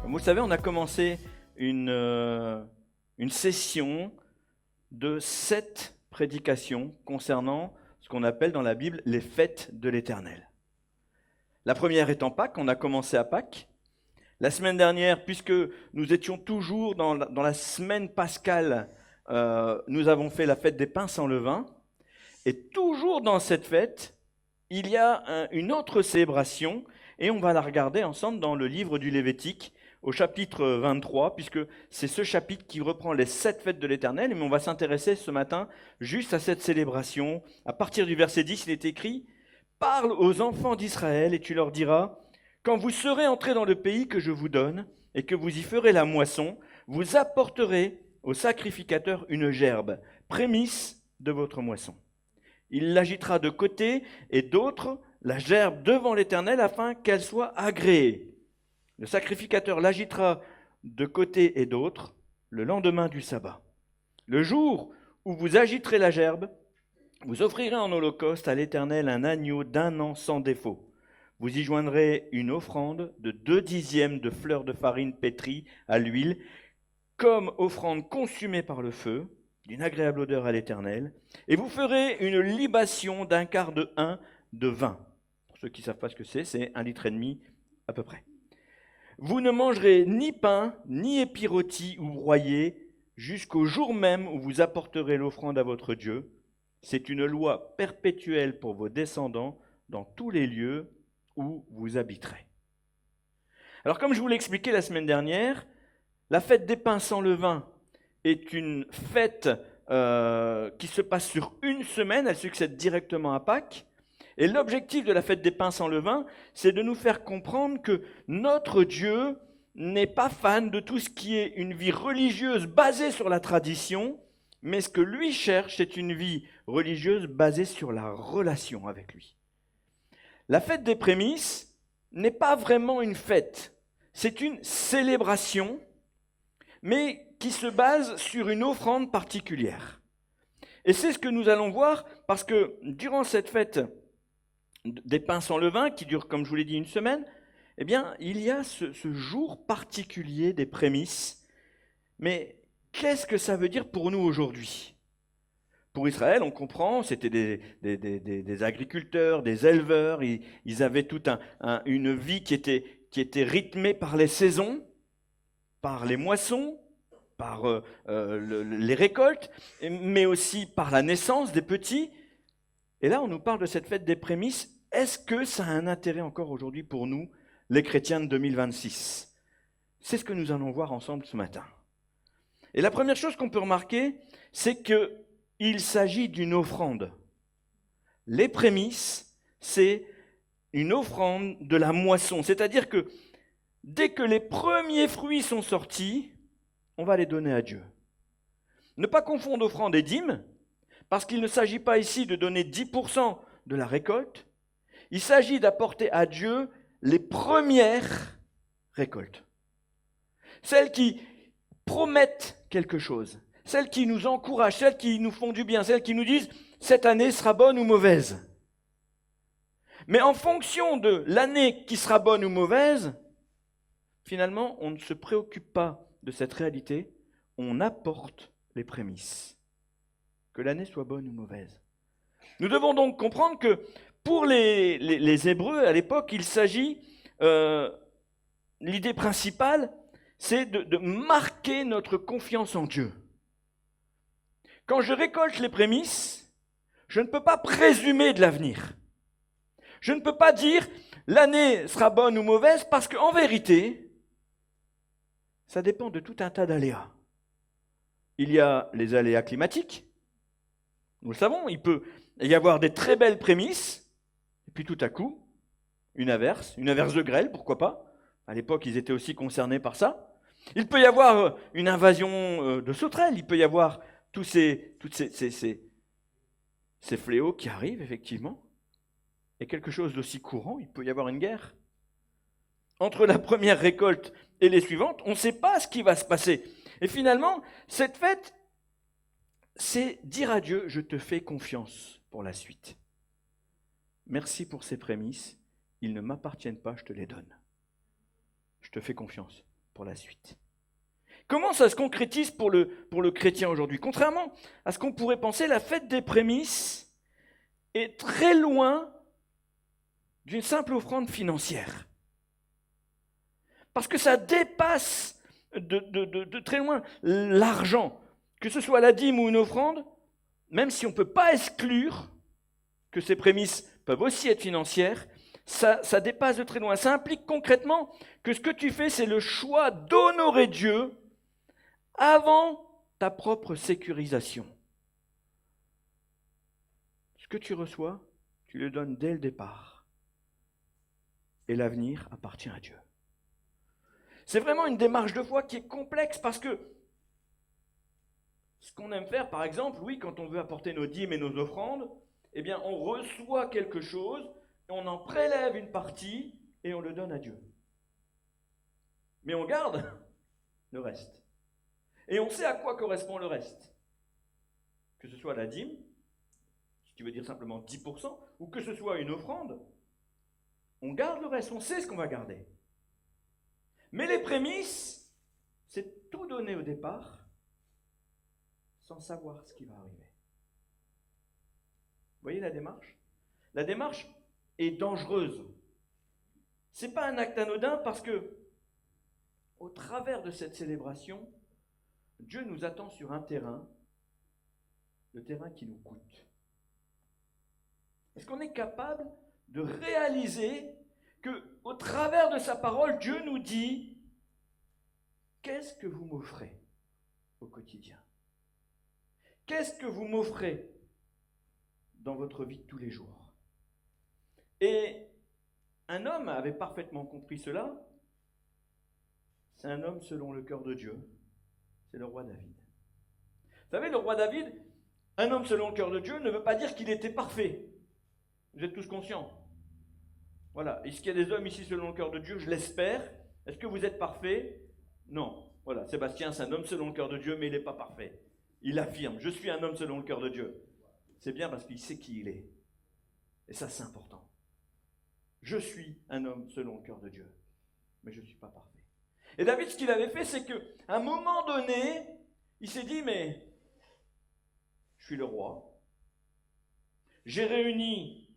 Vous le savez, on a commencé une session de 7 prédications concernant ce qu'on appelle dans la Bible les fêtes de l'Éternel. La première étant Pâques, on a commencé à Pâques. La semaine dernière, puisque nous étions toujours dans la semaine pascale, nous avons fait la fête des pains sans levain. Et toujours dans cette fête, il y a une autre célébration, et on va la regarder ensemble dans le livre du Lévitique, au chapitre 23, puisque c'est ce chapitre qui reprend les 7 fêtes de l'Éternel, mais on va s'intéresser ce matin juste à cette célébration. À partir du verset 10, il est écrit « Parle aux enfants d'Israël et tu leur diras, quand vous serez entrés dans le pays que je vous donne et que vous y ferez la moisson, vous apporterez au sacrificateur une gerbe, prémisse de votre moisson. Il l'agitera de côté et d'autre, la gerbe devant l'Éternel, afin qu'elle soit agréée. Le sacrificateur l'agitera de côté et d'autre le lendemain du sabbat. Le jour où vous agiterez la gerbe, vous offrirez en holocauste à l'Éternel un agneau d'1 an sans défaut. Vous y joindrez une offrande de 2/10 de fleurs de farine pétrie à l'huile, comme offrande consumée par le feu, d'une agréable odeur à l'Éternel, et vous ferez une libation d'1/4 de hin de vin. Pour ceux qui ne savent pas ce que c'est 1,5 litre à peu près. Vous ne mangerez ni pain, ni épis rôtis ou broyés, jusqu'au jour même où vous apporterez l'offrande à votre Dieu. C'est une loi perpétuelle pour vos descendants dans tous les lieux où vous habiterez. Alors comme je vous l'ai expliqué la semaine dernière, la fête des pains sans levain est une fête qui se passe sur une semaine, elle succède directement à Pâques. Et l'objectif de la fête des pains sans levain, c'est de nous faire comprendre que notre Dieu n'est pas fan de tout ce qui est une vie religieuse basée sur la tradition, mais ce que lui cherche, c'est une vie religieuse basée sur la relation avec lui. La fête des prémices n'est pas vraiment une fête, c'est une célébration, mais qui se base sur une offrande particulière. Et c'est ce que nous allons voir, parce que durant cette fête des pains sans levain, qui dure, comme je vous l'ai dit, une semaine, eh bien, il y a ce jour particulier des prémices. Mais qu'est-ce que ça veut dire pour nous aujourd'hui ? Pour Israël, on comprend, c'était des agriculteurs, des éleveurs, ils avaient toute une vie qui était rythmée par les saisons, par les moissons, par les récoltes, mais aussi par la naissance des petits. Et là, on nous parle de cette fête des prémices. Est-ce que ça a un intérêt encore aujourd'hui pour nous, les chrétiens de 2026 ? C'est ce que nous allons voir ensemble ce matin. Et la première chose qu'on peut remarquer, c'est qu'il s'agit d'une offrande. Les prémices, c'est une offrande de la moisson. C'est-à-dire que dès que les premiers fruits sont sortis, on va les donner à Dieu. Ne pas confondre offrande et dîme, parce qu'il ne s'agit pas ici de donner 10% de la récolte. Il s'agit d'apporter à Dieu les premières récoltes. Celles qui promettent quelque chose, celles qui nous encouragent, celles qui nous font du bien, celles qui nous disent « cette année sera bonne ou mauvaise ». Mais en fonction de l'année qui sera bonne ou mauvaise, finalement, on ne se préoccupe pas de cette réalité, on apporte les prémices. Que l'année soit bonne ou mauvaise. Nous devons donc comprendre que pour les Hébreux, à l'époque, il s'agit, l'idée principale, c'est de marquer notre confiance en Dieu. Quand je récolte les prémices, je ne peux pas présumer de l'avenir. Je ne peux pas dire l'année sera bonne ou mauvaise parce qu'en vérité, ça dépend de tout un tas d'aléas. Il y a les aléas climatiques. Nous le savons, il peut y avoir des très belles prémices, et puis tout à coup, une averse de grêle, pourquoi pas. À l'époque, ils étaient aussi concernés par ça. Il peut y avoir une invasion de sauterelles, il peut y avoir tous ces fléaux qui arrivent, effectivement. Et quelque chose d'aussi courant, il peut y avoir une guerre. Entre la première récolte et les suivantes, on ne sait pas ce qui va se passer. Et finalement, cette fête, c'est dire à Dieu, je te fais confiance pour la suite. Merci pour ces prémices, ils ne m'appartiennent pas, je te les donne. Je te fais confiance. pour la suite. Comment ça se concrétise pour le chrétien aujourd'hui? Contrairement à ce qu'on pourrait penser, la fête des prémices est très loin d'une simple offrande financière. Parce que ça dépasse de très loin l'argent. Que ce soit la dîme ou une offrande, même si on ne peut pas exclure que ces prémices peuvent aussi être financières, ça dépasse de très loin. Ça implique concrètement que ce que tu fais, c'est le choix d'honorer Dieu avant ta propre sécurisation. Ce que tu reçois, tu le donnes dès le départ. Et l'avenir appartient à Dieu. C'est vraiment une démarche de foi qui est complexe parce que ce qu'on aime faire, par exemple, oui, quand on veut apporter nos dîmes et nos offrandes, eh bien, on reçoit quelque chose, on en prélève une partie et on le donne à Dieu. Mais on garde le reste. Et on sait à quoi correspond le reste. Que ce soit la dîme, ce qui veut dire simplement 10%, ou que ce soit une offrande, on garde le reste, on sait ce qu'on va garder. Mais les prémices, c'est tout donner au départ, sans savoir ce qui va arriver. Vous voyez la démarche? La démarche est dangereuse. Ce n'est pas un acte anodin parce que, au travers de cette célébration, Dieu nous attend sur un terrain, le terrain qui nous coûte. Est-ce qu'on est capable de réaliser que, au travers de sa parole, Dieu nous dit « Qu'est-ce que vous m'offrez au quotidien? Qu'est-ce que vous m'offrez dans votre vie de tous les jours ?» Et un homme avait parfaitement compris cela. C'est un homme selon le cœur de Dieu. C'est le roi David. Vous savez, le roi David, un homme selon le cœur de Dieu, ne veut pas dire qu'il était parfait. Vous êtes tous conscients? Voilà. Est-ce qu'il y a des hommes ici selon le cœur de Dieu? Je l'espère. Est-ce que vous êtes parfaits? Non. Voilà. Sébastien, c'est un homme selon le cœur de Dieu, mais il n'est pas parfait. Il affirme, je suis un homme selon le cœur de Dieu. C'est bien parce qu'il sait qui il est. Et ça, c'est important. Je suis un homme selon le cœur de Dieu, mais je ne suis pas parfait. Et David, ce qu'il avait fait, c'est qu'à un moment donné, il s'est dit, mais je suis le roi. J'ai réuni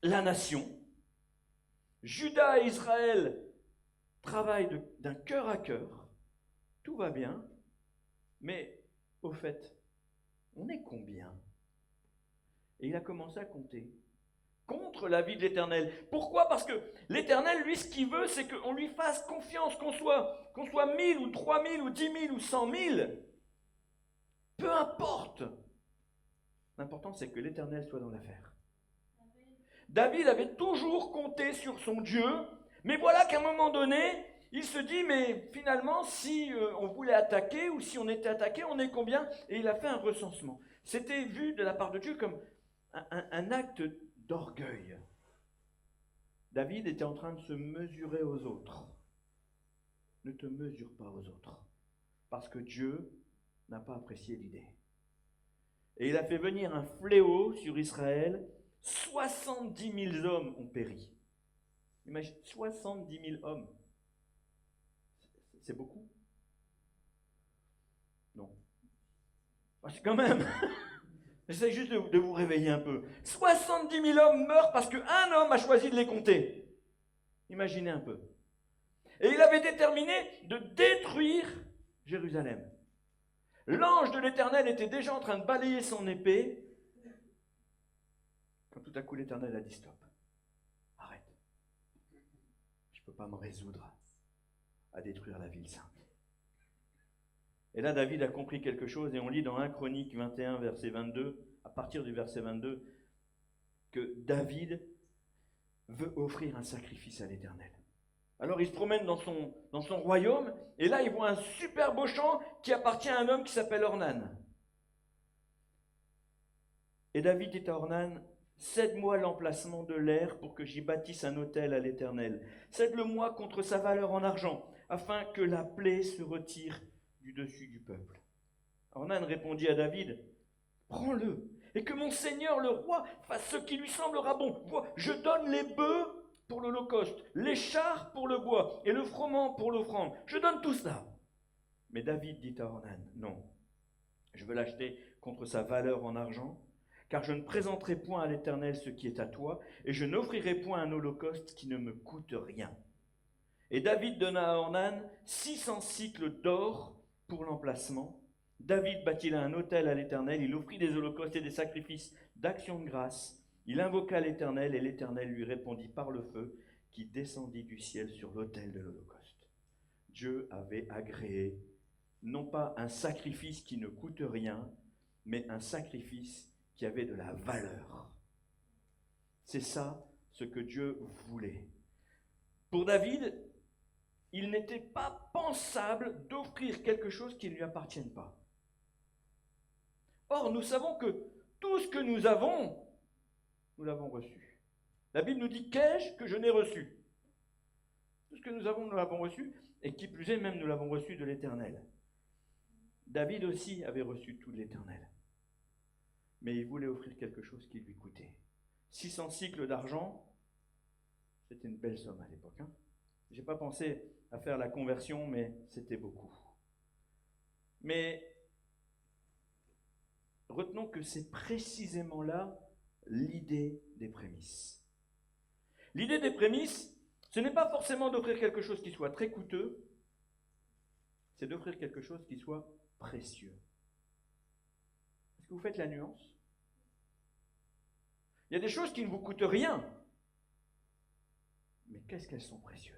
la nation. Juda et Israël travaillent d'un cœur à cœur. Tout va bien. Mais au fait, on est combien? Et il a commencé à compter. Contre la vie de l'Éternel. Pourquoi? Parce que l'Éternel, lui, ce qu'il veut, c'est qu'on lui fasse confiance, qu'on soit 1000 ou 3000 ou 10 000 ou 100 000. Peu importe. L'important, c'est que l'Éternel soit dans l'affaire. David avait toujours compté sur son Dieu, mais voilà qu'à un moment donné, il se dit, mais finalement, si on voulait attaquer ou si on était attaqué, on est combien? Et il a fait un recensement. C'était vu de la part de Dieu comme un acte d'orgueil. David était en train de se mesurer aux autres. Ne te mesure pas aux autres, parce que Dieu n'a pas apprécié l'idée. Et il a fait venir un fléau sur Israël. 70 000 hommes ont péri. Imagine, 70 000 hommes. C'est beaucoup? Non. C'est quand même... J'essaie juste de vous réveiller un peu. 70 000 hommes meurent parce qu'un homme a choisi de les compter. Imaginez un peu. Et il avait déterminé de détruire Jérusalem. L'ange de l'Éternel était déjà en train de balayer son épée quand tout à coup l'Éternel a dit stop. Arrête. Je ne peux pas me résoudre à détruire la ville sainte. Et là, David a compris quelque chose, et on lit dans 1 Chronique 21, verset 22, à partir du verset 22, que David veut offrir un sacrifice à l'Éternel. Alors il se promène dans son royaume, et là il voit un super beau champ qui appartient à un homme qui s'appelle Ornan. Et David dit à Ornan, cède-moi l'emplacement de l'aire pour que j'y bâtisse un autel à l'Éternel. Cède-le-moi contre sa valeur en argent, afin que la plaie se retire du dessus du peuple. Ornan répondit à David, prends-le, et que mon seigneur le roi fasse ce qui lui semblera bon. Je donne les bœufs pour l'holocauste, l'écharpe pour le bois et le froment pour l'offrande. Je donne tout cela. Mais David dit à Ornan, non, je veux l'acheter contre sa valeur en argent, car je ne présenterai point à l'Éternel ce qui est à toi, et je n'offrirai point un holocauste qui ne me coûte rien. Et David donna à Ornan 600 cycles d'or pour l'emplacement. David bâtit là un autel à l'Éternel, il offrit des holocaustes et des sacrifices d'action de grâce. Il invoqua l'Éternel, et l'Éternel lui répondit par le feu qui descendit du ciel sur l'autel de l'holocauste. Dieu avait agréé non pas un sacrifice qui ne coûte rien, mais un sacrifice qui avait de la valeur. C'est ça ce que Dieu voulait. Pour David, il n'était pas pensable d'offrir quelque chose qui ne lui appartienne pas. Or, nous savons que tout ce que nous avons, nous l'avons reçu. La Bible nous dit, qu'ai-je que je n'ai reçu? Tout ce que nous avons, nous l'avons reçu, et qui plus est, même nous l'avons reçu de l'Éternel. David aussi avait reçu tout de l'Éternel. Mais il voulait offrir quelque chose qui lui coûtait. 600 cycles d'argent, c'était une belle somme à l'époque. Je n'ai pas pensé à faire la conversion, mais c'était beaucoup. Mais retenons que c'est précisément là l'idée des prémices. L'idée des prémices, ce n'est pas forcément d'offrir quelque chose qui soit très coûteux, c'est d'offrir quelque chose qui soit précieux. Est-ce que vous faites la nuance? Il y a des choses qui ne vous coûtent rien, mais qu'est-ce qu'elles sont précieuses?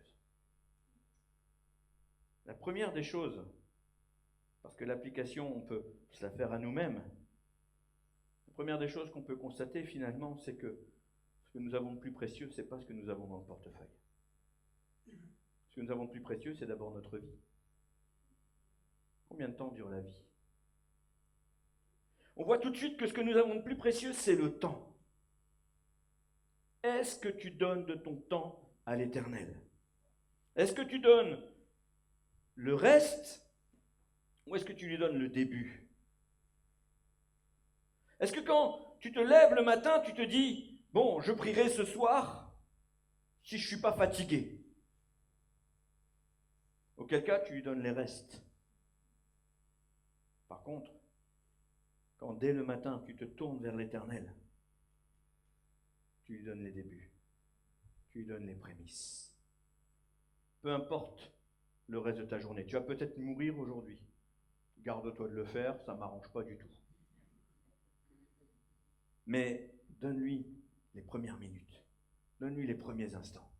La première des choses, parce que l'application, on peut se la faire à nous-mêmes, la première des choses qu'on peut constater finalement, c'est que ce que nous avons de plus précieux, ce n'est pas ce que nous avons dans le portefeuille. Ce que nous avons de plus précieux, c'est d'abord notre vie. Combien de temps dure la vie? On voit tout de suite que ce que nous avons de plus précieux, c'est le temps. Est-ce que tu donnes de ton temps à l'Éternel? Est-ce que tu donnes le reste ou est-ce que tu lui donnes le début? Est-ce que quand tu te lèves le matin, tu te dis « Bon, je prierai ce soir si je ne suis pas fatigué ». Auquel cas, tu lui donnes les restes. Par contre, quand dès le matin, tu te tournes vers l'Éternel, tu lui donnes les débuts, tu lui donnes les prémices. Peu importe le reste de ta journée. Tu vas peut-être mourir aujourd'hui. Garde-toi de le faire, ça ne m'arrange pas du tout. Mais donne-lui les premières minutes, donne-lui les premiers instants,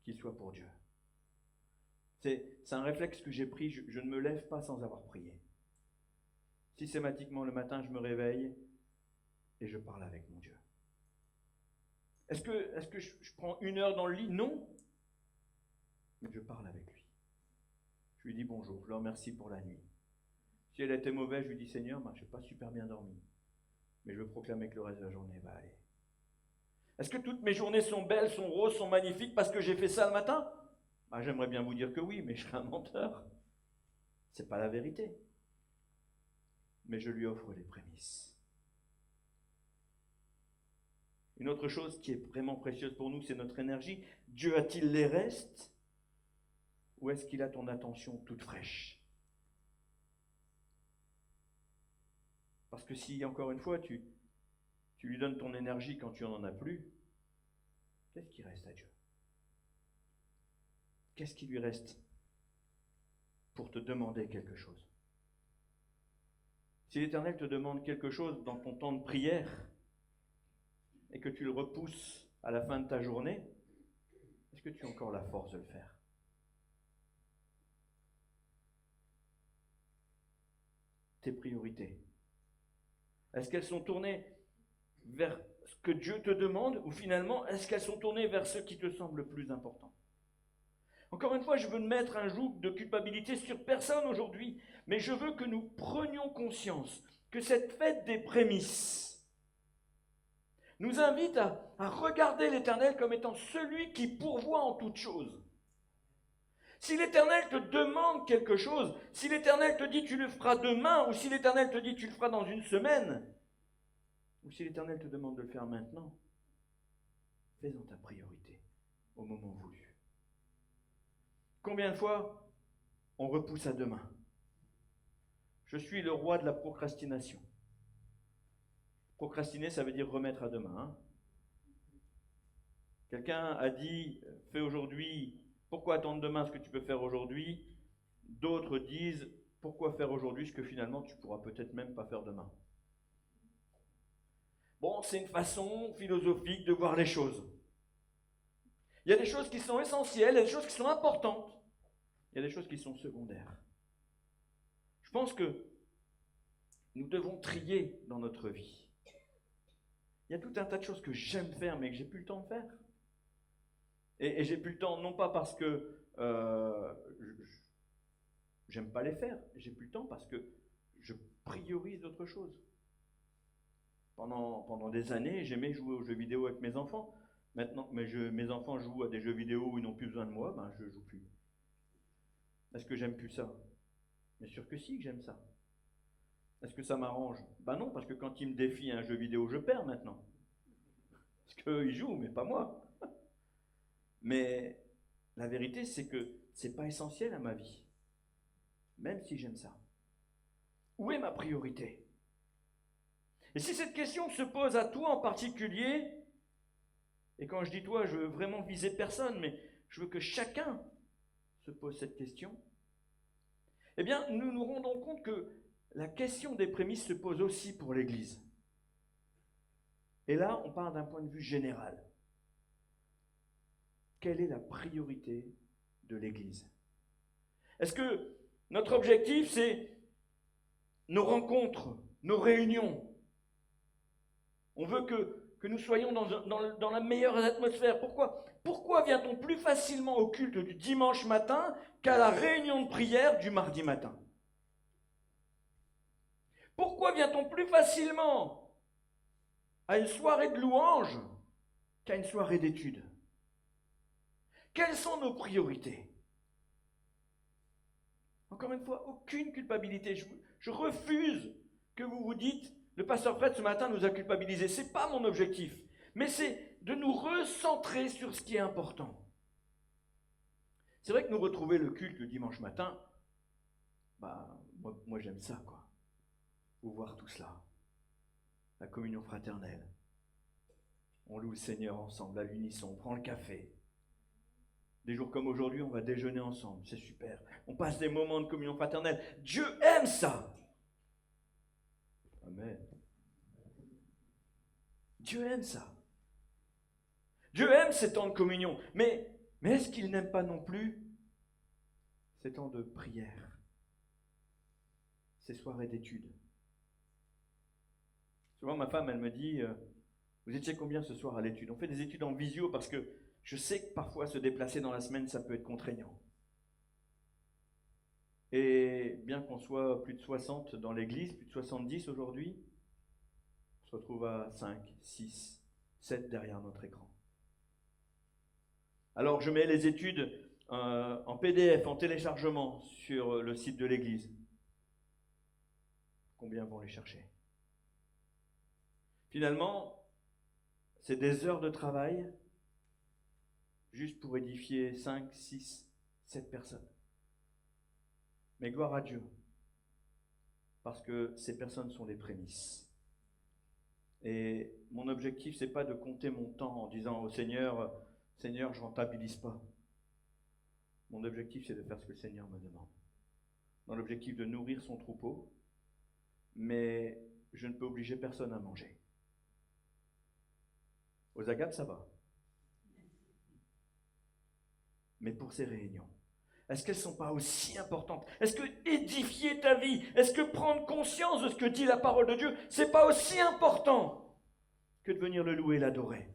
qu'ils soient pour Dieu. C'est un réflexe que j'ai pris, je ne me lève pas sans avoir prié. Systématiquement le matin, je me réveille et je parle avec mon Dieu. Est-ce que je prends 1 heure dans le lit? Non. Mais je parle avec lui. Je lui dis bonjour, je le remercie pour la nuit. Si elle était mauvaise, je lui dis Seigneur, je n'ai pas super bien dormi. Mais je veux proclamer que le reste de la journée va aller. Est-ce que toutes mes journées sont belles, sont roses, sont magnifiques parce que j'ai fait ça le matin? J'aimerais bien vous dire que oui, mais je serais un menteur. Ce n'est pas la vérité. Mais je lui offre les prémices. Une autre chose qui est vraiment précieuse pour nous, c'est notre énergie. Dieu a-t-il les restes? Ou est-ce qu'il a ton attention toute fraîche? Parce que si, encore une fois, tu lui donnes ton énergie quand tu n'en as plus, qu'est-ce qui reste à Dieu? Qu'est-ce qui lui reste pour te demander quelque chose? Si l'Éternel te demande quelque chose dans ton temps de prière et que tu le repousses à la fin de ta journée, est-ce que tu as encore la force de le faire? Tes priorités, est-ce qu'elles sont tournées vers ce que Dieu te demande ou finalement est-ce qu'elles sont tournées vers ce qui te semble le plus important? Encore une fois, je veux mettre un joug de culpabilité sur personne aujourd'hui, mais je veux que nous prenions conscience que cette fête des prémices nous invite à regarder l'Éternel comme étant celui qui pourvoit en toutes choses. Si l'Éternel te demande quelque chose, si l'Éternel te dit tu le feras demain, ou si l'Éternel te dit tu le feras dans 1 semaine, ou si l'Éternel te demande de le faire maintenant, fais-en ta priorité. au moment voulu. Combien de fois on repousse à demain? Je suis le roi de la procrastination. Procrastiner, ça veut dire remettre à demain. Hein. Quelqu'un a dit, fais aujourd'hui, pourquoi attendre demain ce que tu peux faire aujourd'hui? D'autres disent, pourquoi faire aujourd'hui ce que finalement tu pourras peut-être même pas faire demain? Bon, c'est une façon philosophique de voir les choses. Il y a des choses qui sont essentielles, il y a des choses qui sont importantes, il y a des choses qui sont secondaires. Je pense que nous devons trier dans notre vie. Il y a tout un tas de choses que j'aime faire, mais que j'ai plus le temps de faire. Et j'ai plus le temps, non pas parce que j'aime pas les faire, j'ai plus le temps parce que je priorise d'autres choses. Pendant des années, j'aimais jouer aux jeux vidéo avec mes enfants. Maintenant, mes enfants jouent à des jeux vidéo où ils n'ont plus besoin de moi, ben je ne joue plus. Est-ce que j'aime plus ça? Bien sûr que si, que j'aime ça. Est-ce que ça m'arrange? Ben non, parce que quand ils me défient à un jeu vidéo, je perds maintenant. Parce qu'eux, ils jouent, mais pas moi. Mais la vérité, c'est que ce n'est pas essentiel à ma vie, même si j'aime ça. Où est ma priorité? Et si cette question se pose à toi en particulier, et quand je dis toi, je veux vraiment viser personne, mais je veux que chacun se pose cette question, eh bien, nous nous rendons compte que la question des prémices se pose aussi pour l'Église. Et là, on parle d'un point de vue général. Quelle est la priorité de l'Église? Est-ce que notre objectif, c'est nos rencontres, nos réunions? On veut que nous soyons dans la meilleure atmosphère. Pourquoi vient-on plus facilement au culte du dimanche matin qu'à la réunion de prière du mardi matin? Pourquoi vient-on plus facilement à une soirée de louange qu'à une soirée d'études? Quelles sont nos priorités? Encore une fois, aucune culpabilité. Je refuse que vous vous dites, le pasteur Fred ce matin nous a culpabilisés. Ce n'est pas mon objectif, mais c'est de nous recentrer sur ce qui est important. C'est vrai que nous retrouver le culte le dimanche matin, moi j'aime ça, quoi. Vous voir tout cela. La communion fraternelle. On loue le Seigneur ensemble, à l'unisson, on prend le café. Des jours comme aujourd'hui, on va déjeuner ensemble, c'est super. On passe des moments de communion fraternelle. Dieu aime ça. Amen. Dieu aime ça. Dieu aime ces temps de communion. Mais est-ce qu'il n'aime pas non plus ces temps de prière, ces soirées d'études? Souvent, ma femme, elle me dit, vous étiez combien ce soir à l'étude? On fait des études en visio parce que je sais que parfois se déplacer dans la semaine, ça peut être contraignant. Et bien qu'on soit plus de 60 dans l'église, plus de 70 aujourd'hui, on se retrouve à 5, 6, 7 derrière notre écran. Alors je mets les études en PDF, en téléchargement sur le site de l'église. Combien vont les chercher? Finalement, c'est des heures de travail juste pour édifier 5, 6, 7 personnes. Mais gloire à Dieu, parce que ces personnes sont les prémices. Et mon objectif, c'est pas de compter mon temps en disant au Seigneur, Seigneur, je rentabilise pas. Mon objectif, c'est de faire ce que le Seigneur me demande. Dans l'objectif de nourrir son troupeau, mais je ne peux obliger personne à manger. Aux agapes, ça va. Mais pour ces réunions, est-ce qu'elles ne sont pas aussi importantes? Est-ce que édifier ta vie, est-ce que prendre conscience de ce que dit la parole de Dieu, c'est pas aussi important que de venir le louer et l'adorer?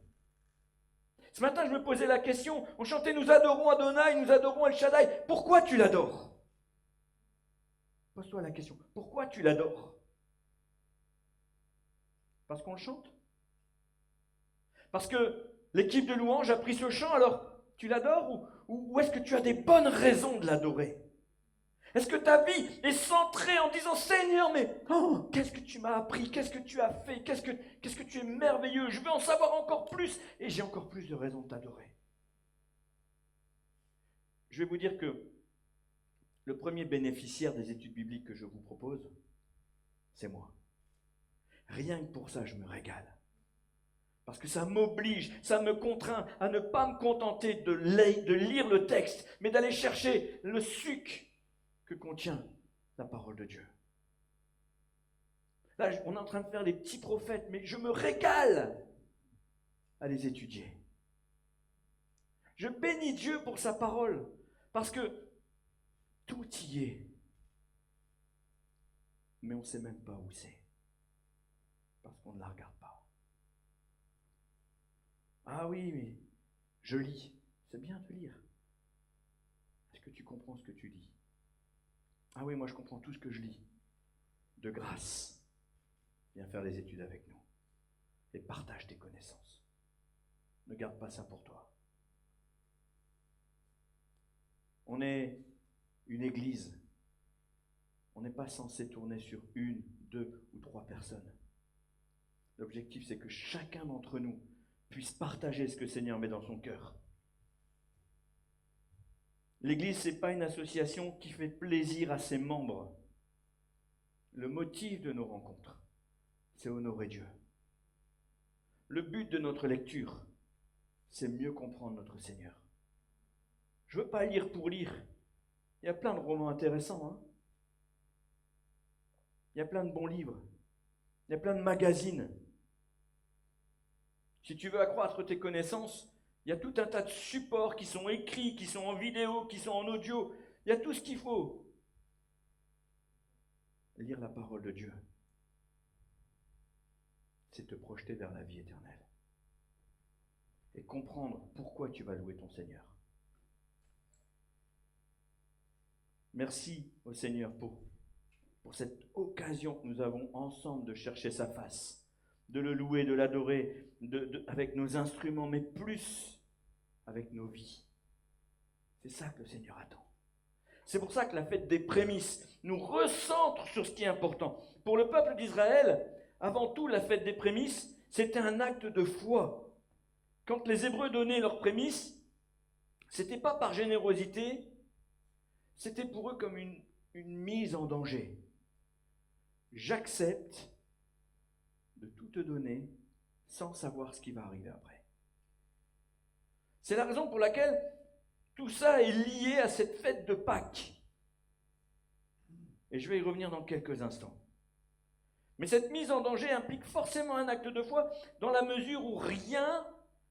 Ce matin, je me posais la question, on chantait « Nous adorons Adonai, nous adorons El Shaddai ». Pourquoi tu l'adores? Pose-toi la question, pourquoi tu l'adores? Parce qu'on le chante? Parce que l'équipe de louange a pris ce chant, alors tu l'adores ou est-ce que tu as des bonnes raisons de l'adorer? Est-ce que ta vie est centrée en disant « Seigneur, mais qu'est-ce que tu m'as appris? Qu'est-ce que tu as fait? Qu'est-ce que tu es merveilleux? Je veux en savoir encore plus et j'ai encore plus de raisons de t'adorer. » je vais vous dire que le premier bénéficiaire des études bibliques que je vous propose, c'est moi. Rien que pour ça, je me régale. Parce que ça m'oblige, ça me contraint à ne pas me contenter de lire le texte, mais d'aller chercher le suc que contient la parole de Dieu. Là, on est en train de faire les petits prophètes, mais je me régale à les étudier. Je bénis Dieu pour sa parole, parce que tout y est. Mais on ne sait même pas où c'est, parce qu'on ne la regarde pas. Ah oui, mais je lis. C'est bien de lire. Est-ce que tu comprends ce que tu lis? Ah oui, moi je comprends tout ce que je lis. De grâce, viens faire les études avec nous et partage tes connaissances. Ne garde pas ça pour toi. On est une église. On n'est pas censé tourner sur 1, 2 ou 3 personnes. L'objectif, c'est que chacun d'entre nous puisse partager ce que le Seigneur met dans son cœur. L'Église, ce n'est pas une association qui fait plaisir à ses membres. Le motif de nos rencontres, c'est honorer Dieu. Le but de notre lecture, c'est mieux comprendre notre Seigneur. Je ne veux pas lire pour lire. Il y a plein de romans intéressants. Hein. Il y a plein de bons livres. Il y a plein de magazines. Si tu veux accroître tes connaissances, il y a tout un tas de supports qui sont écrits, qui sont en vidéo, qui sont en audio. Il y a tout ce qu'il faut. Lire la parole de Dieu, c'est te projeter vers la vie éternelle. Et comprendre pourquoi tu vas louer ton Seigneur. Merci au Seigneur pour cette occasion que nous avons ensemble de chercher sa face. De le louer, de l'adorer, avec nos instruments, mais plus avec nos vies. C'est ça que le Seigneur attend. C'est pour ça que la fête des prémices nous recentre sur ce qui est important. Pour le peuple d'Israël, avant tout, la fête des prémices, c'était un acte de foi. Quand les Hébreux donnaient leurs prémices, c'était pas par générosité, c'était pour eux comme une mise en danger. J'accepte de tout te donner sans savoir ce qui va arriver après. C'est la raison pour laquelle tout ça est lié à cette fête de Pâques. Et je vais y revenir dans quelques instants. Mais cette mise en danger implique forcément un acte de foi dans la mesure où rien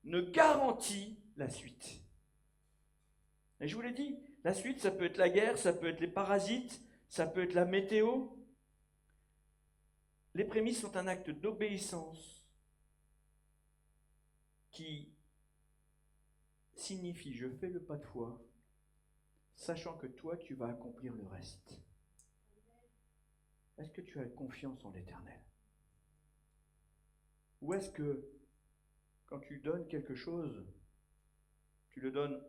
ne garantit la suite. Et je vous l'ai dit, la suite, ça peut être la guerre, ça peut être les parasites, ça peut être la météo. Les prémices sont un acte d'obéissance qui signifie je fais le pas de foi, sachant que toi tu vas accomplir le reste. Est-ce que tu as confiance en l'Éternel? Ou est-ce que quand tu donnes quelque chose, tu le donnes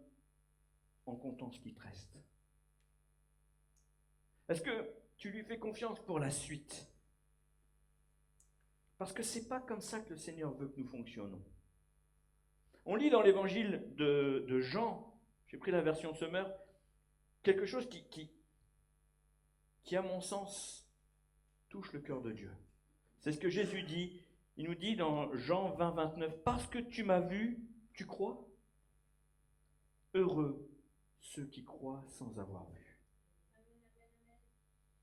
en comptant ce qui te reste? Est-ce que tu lui fais confiance pour la suite? Parce que ce n'est pas comme ça que le Seigneur veut que nous fonctionnons. On lit dans l'évangile de Jean, j'ai pris la version Sommer, quelque chose qui, à mon sens, touche le cœur de Dieu. C'est ce que Jésus dit. Il nous dit dans Jean 20, 29, « Parce que tu m'as vu, tu crois? Heureux ceux qui croient sans avoir vu. »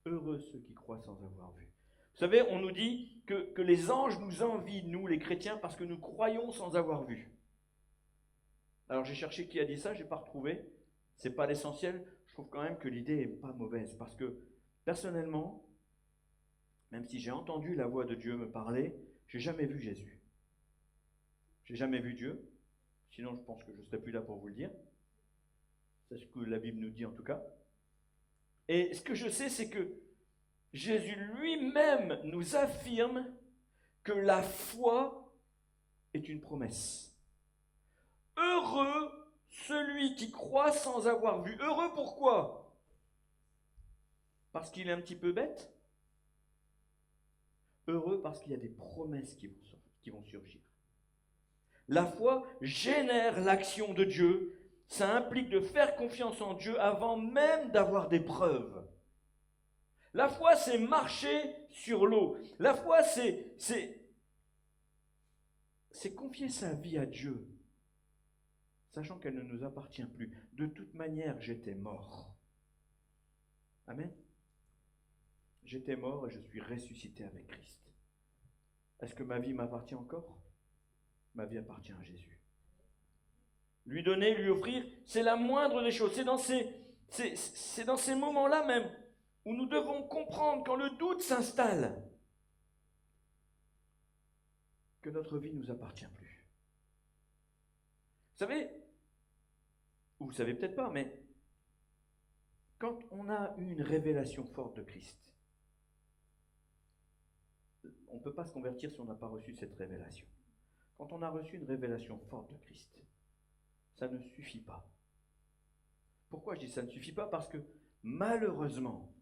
Heureux ceux qui croient sans avoir vu. Vous savez, on nous dit que les anges nous envient, nous les chrétiens, parce que nous croyons sans avoir vu. Alors j'ai cherché qui a dit ça, je n'ai pas retrouvé. C'est pas l'essentiel. Je trouve quand même que l'idée n'est pas mauvaise, parce que personnellement, même si j'ai entendu la voix de Dieu me parler, j'ai jamais vu Jésus. J'ai jamais vu Dieu. Sinon, je pense que je ne serais plus là pour vous le dire. C'est ce que la Bible nous dit en tout cas. Et ce que je sais, c'est que Jésus lui-même nous affirme que la foi est une promesse. Heureux celui qui croit sans avoir vu. Heureux pourquoi? Parce qu'il est un petit peu bête? Heureux parce qu'il y a des promesses qui vont surgir. La foi génère l'action de Dieu Ça implique de faire confiance en Dieu avant même d'avoir des preuves. La foi, c'est marcher sur l'eau. La foi, c'est confier sa vie à Dieu, sachant qu'elle ne nous appartient plus. De toute manière, j'étais mort. Amen. J'étais mort et je suis ressuscité avec Christ. Est-ce que ma vie m'appartient encore? Ma vie appartient à Jésus. Lui donner, lui offrir, c'est la moindre des choses. C'est dans ces moments-là même où nous devons comprendre, quand le doute s'installe, que notre vie ne nous appartient plus. Vous savez, ou vous ne savez peut-être pas, mais quand on a eu une révélation forte de Christ, on ne peut pas se convertir si on n'a pas reçu cette révélation. Quand on a reçu une révélation forte de Christ, ça ne suffit pas. Pourquoi je dis ça ne suffit pas? Parce que malheureusement,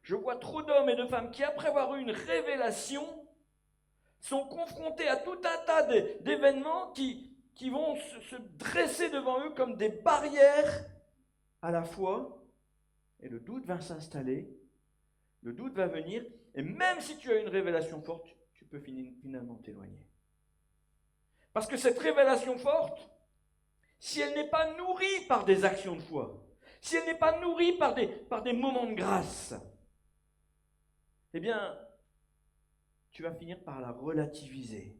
je vois trop d'hommes et de femmes qui, après avoir eu une révélation, sont confrontés à tout un tas d'événements qui vont se dresser devant eux comme des barrières à la foi, et le doute va s'installer, le doute va venir, et même si tu as une révélation forte, tu peux finalement t'éloigner. Parce que cette révélation forte, si elle n'est pas nourrie par des actions de foi, si elle n'est pas nourrie par des moments de grâce, eh bien, tu vas finir par la relativiser.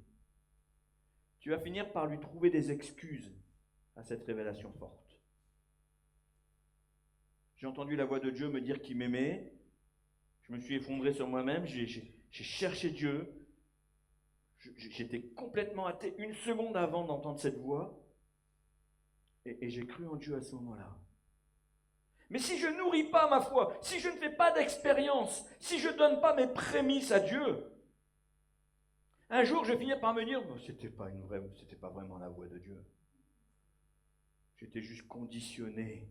Tu vas finir par lui trouver des excuses à cette révélation forte. J'ai entendu la voix de Dieu me dire qu'il m'aimait. Je me suis effondré sur moi-même. J'ai cherché Dieu. J'étais complètement athée une seconde avant d'entendre cette voix. Et j'ai cru en Dieu à ce moment-là. Mais si je nourris pas ma foi, si je ne fais pas d'expérience, si je ne donne pas mes prémices à Dieu, un jour je vais finir par me dire, c'était pas vraiment la voix de Dieu. J'étais juste conditionné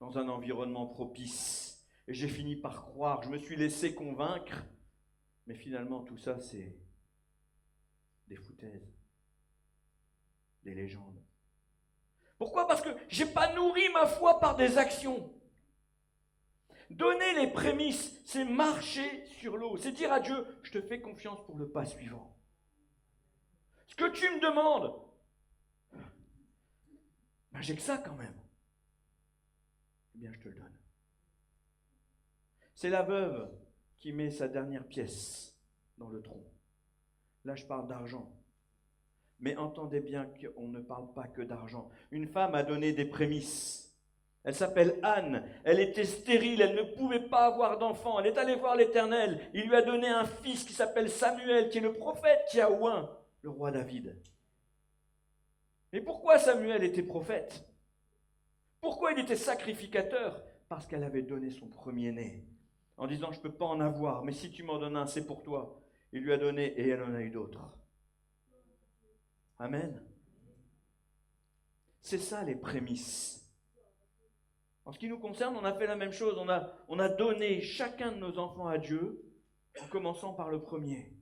dans un environnement propice. Et j'ai fini par croire, je me suis laissé convaincre. Mais finalement tout ça c'est des foutaises, des légendes. Pourquoi? Parce que je n'ai pas nourri ma foi par des actions. Donner les prémices, c'est marcher sur l'eau. C'est dire à Dieu, je te fais confiance pour le pas suivant. Ce que tu me demandes, ben j'ai que ça quand même. Eh bien, je te le donne. C'est la veuve qui met sa dernière pièce dans le tronc. Là, je parle d'argent. Mais entendez bien qu'on ne parle pas que d'argent. Une femme a donné des prémices. Elle s'appelle Anne. Elle était stérile. Elle ne pouvait pas avoir d'enfant. Elle est allée voir l'Éternel. Il lui a donné un fils qui s'appelle Samuel, qui est le prophète qui a oint le roi David. Mais pourquoi Samuel était prophète? Pourquoi il était sacrificateur? Parce qu'elle avait donné son premier-né. En disant, je ne peux pas en avoir, mais si tu m'en donnes un, c'est pour toi. Il lui a donné et elle en a eu d'autres. Amen. C'est ça les prémices. En ce qui nous concerne, on a fait la même chose. On a donné chacun de nos enfants à Dieu, en commençant par le premier.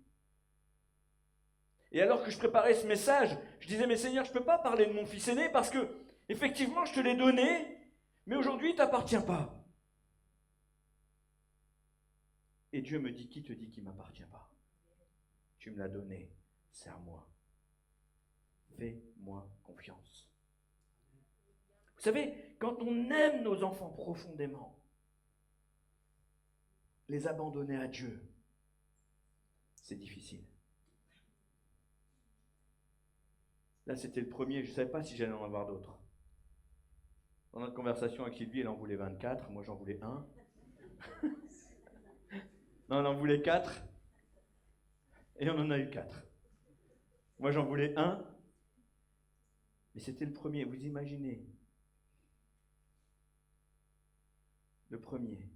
Et alors que je préparais ce message, je disais, mais Seigneur, je ne peux pas parler de mon fils aîné parce que, effectivement, je te l'ai donné, mais aujourd'hui, il ne t'appartient pas. Et Dieu me dit, qui te dit qu'il ne m'appartient pas? Tu me l'as donné, c'est à moi. Fais-moi confiance. Vous savez, quand on aime nos enfants profondément, les abandonner à Dieu, c'est difficile. Là, c'était le premier, je ne savais pas si j'allais en avoir d'autres. Dans notre conversation avec Sylvie, elle en voulait 24, moi j'en voulais 1. Non, elle en voulait 4, et on en a eu 4. Moi j'en voulais 1, mais c'était le premier, vous imaginez. Le premier-né.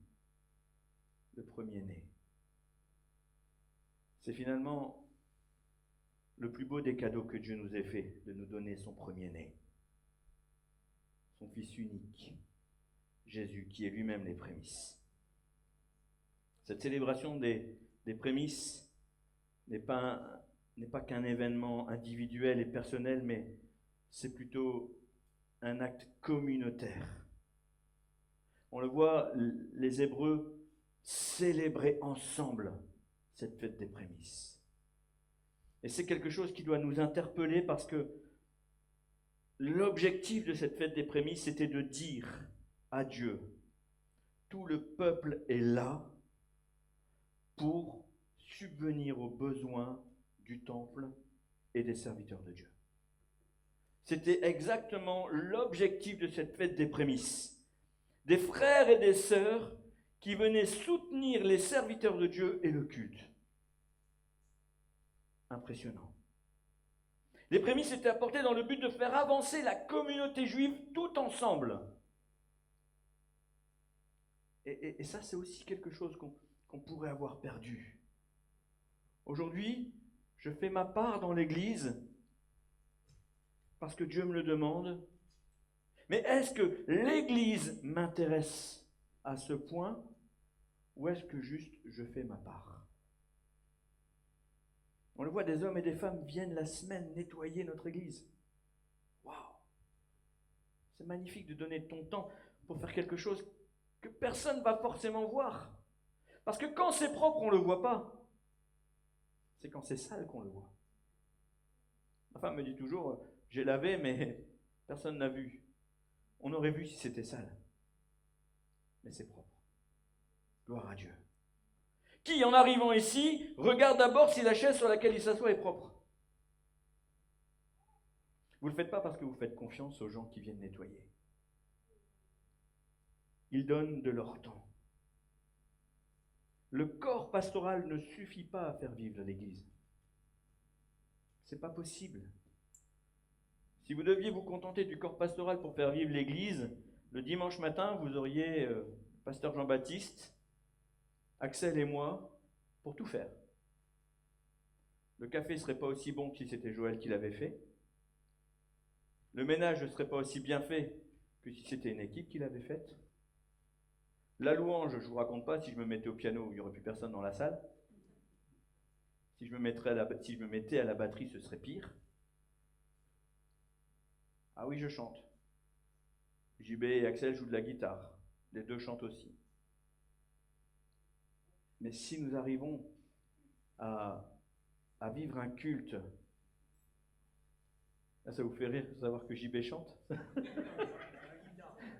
C'est finalement le plus beau des cadeaux que Dieu nous ait fait, de nous donner son premier-né, son Fils unique, Jésus, qui est lui-même les prémices. Cette célébration des prémices n'est pas qu'un événement individuel et personnel, mais c'est plutôt un acte communautaire. On le voit, les Hébreux célébraient ensemble cette fête des prémices. Et c'est quelque chose qui doit nous interpeller parce que l'objectif de cette fête des prémices, c'était de dire à Dieu, tout le peuple est là pour subvenir aux besoins du temple et des serviteurs de Dieu. C'était exactement l'objectif de cette fête des prémices. Des frères et des sœurs qui venaient soutenir les serviteurs de Dieu et le culte. Impressionnant. Les prémices étaient apportées dans le but de faire avancer la communauté juive tout ensemble. Et ça, c'est aussi quelque chose qu'on pourrait avoir perdu. Aujourd'hui, je fais ma part dans l'Église parce que Dieu me le demande. Mais est-ce que l'Église m'intéresse à ce point ou est-ce que juste je fais ma part? On le voit, des hommes et des femmes viennent la semaine nettoyer notre Église. Waouh! C'est magnifique de donner ton temps pour faire quelque chose que personne ne va forcément voir. Parce que quand c'est propre, on ne le voit pas. C'est quand c'est sale qu'on le voit. Ma femme me dit toujours, j'ai lavé, mais personne n'a vu. On aurait vu si c'était sale. Mais c'est propre. Gloire à Dieu. Qui, en arrivant ici, regarde d'abord si la chaise sur laquelle il s'assoit est propre? Vous ne le faites pas parce que vous faites confiance aux gens qui viennent nettoyer. Ils donnent de leur temps. Le corps pastoral ne suffit pas à faire vivre l'Église. C'est pas possible. Si vous deviez vous contenter du corps pastoral pour faire vivre l'Église, le dimanche matin, vous auriez pasteur Jean-Baptiste, Axel et moi, pour tout faire. Le café ne serait pas aussi bon que si c'était Joël qui l'avait fait. Le ménage ne serait pas aussi bien fait que si c'était une équipe qui l'avait faite. La louange, je ne vous raconte pas, si je me mettais au piano, il n'y aurait plus personne dans la salle. Si je me mettais à la batterie, ce serait pire. Ah oui, je chante. JB et Axel jouent de la guitare. Les deux chantent aussi. Mais si nous arrivons à vivre un culte, là, ça vous fait rire de savoir que JB chante?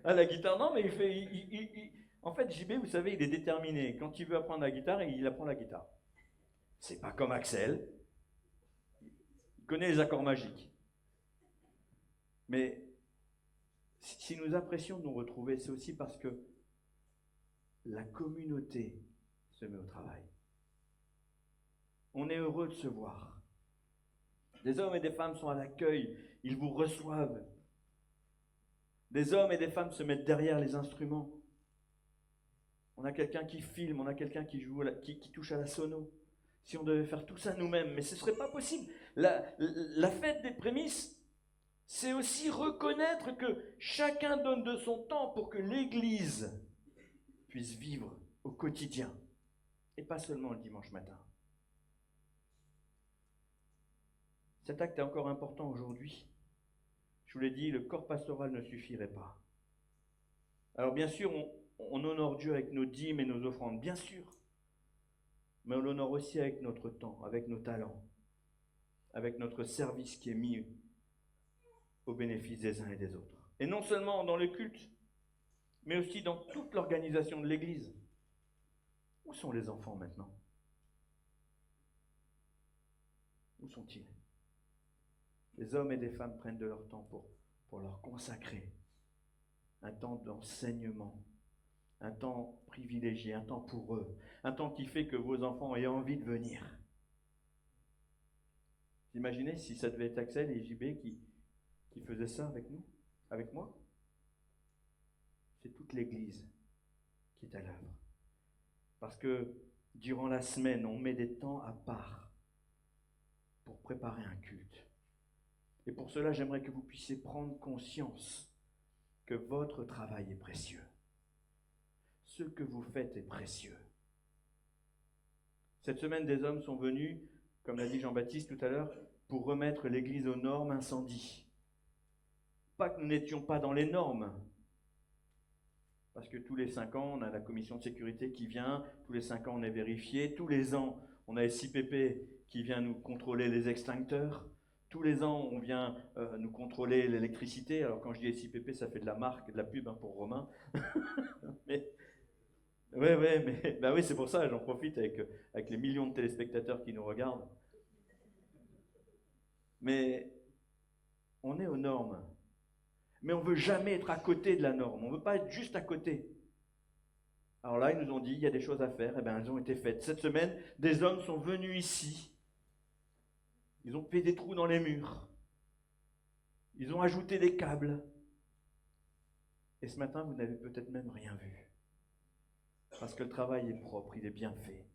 Ah, la guitare, non, mais en fait, JB, vous savez, il est déterminé. Quand il veut apprendre la guitare, il apprend la guitare. C'est pas comme Axel. Il connaît les accords magiques. Mais si nous apprécions de nous retrouver, c'est aussi parce que la communauté se met au travail. On est heureux de se voir. Des hommes et des femmes sont à l'accueil, ils vous reçoivent. Des hommes et des femmes se mettent derrière les instruments. On a quelqu'un qui filme, on a quelqu'un qui joue, qui touche à la sono. Si on devait faire tout ça nous-mêmes, mais ce ne serait pas possible. La fête des prémices, c'est aussi reconnaître que chacun donne de son temps pour que l'Église puisse vivre au quotidien, et pas seulement le dimanche matin. Cet acte est encore important aujourd'hui. Je vous l'ai dit, le corps pastoral ne suffirait pas. Alors bien sûr, on honore Dieu avec nos dîmes et nos offrandes, bien sûr. Mais on l'honore aussi avec notre temps, avec nos talents, avec notre service qui est mis au bénéfice des uns et des autres. Et non seulement dans le culte, mais aussi dans toute l'organisation de l'Église. Où sont les enfants maintenant? Où sont-ils? Les hommes et les femmes prennent de leur temps pour leur consacrer un temps d'enseignement, un temps privilégié, un temps pour eux, un temps qui fait que vos enfants aient envie de venir. Vous imaginez si ça devait être Axel et JB qui faisaient ça avec nous, avec moi? C'est toute l'Église qui est à l'œuvre. Parce que durant la semaine, on met des temps à part pour préparer un culte. Et pour cela, j'aimerais que vous puissiez prendre conscience que votre travail est précieux. Ce que vous faites est précieux. Cette semaine, des hommes sont venus, comme l'a dit Jean-Baptiste tout à l'heure, pour remettre l'Église aux normes incendie. pas que nous n'étions pas dans les normes, parce que tous les 5 ans, on a la commission de sécurité qui vient, tous les 5 ans, on est vérifié, tous les ans, on a SIPP qui vient nous contrôler les extincteurs, tous les ans, on vient nous contrôler l'électricité. Alors quand je dis SIPP, ça fait de la marque, de la pub pour Romain. mais, ouais, mais bah oui, c'est pour ça, j'en profite avec les millions de téléspectateurs qui nous regardent. Mais on est aux normes. Mais on ne veut jamais être à côté de la norme. On ne veut pas être juste à côté. Alors là, ils nous ont dit, il y a des choses à faire. Eh bien, elles ont été faites. Cette semaine, des hommes sont venus ici. Ils ont fait des trous dans les murs. Ils ont ajouté des câbles. Et ce matin, vous n'avez peut-être même rien vu. Parce que le travail est propre, il est bien fait.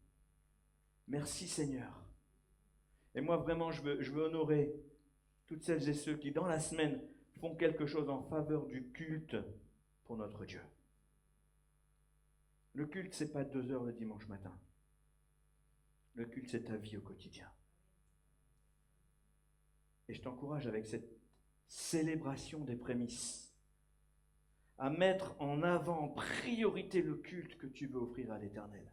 Merci Seigneur. Et moi, vraiment, je veux honorer toutes celles et ceux qui, dans la semaine, font quelque chose en faveur du culte pour notre Dieu. Le culte, ce n'est pas 2 heures le dimanche matin. Le culte, c'est ta vie au quotidien. Et je t'encourage avec cette célébration des prémices à mettre en avant, en priorité, le culte que tu veux offrir à l'Éternel.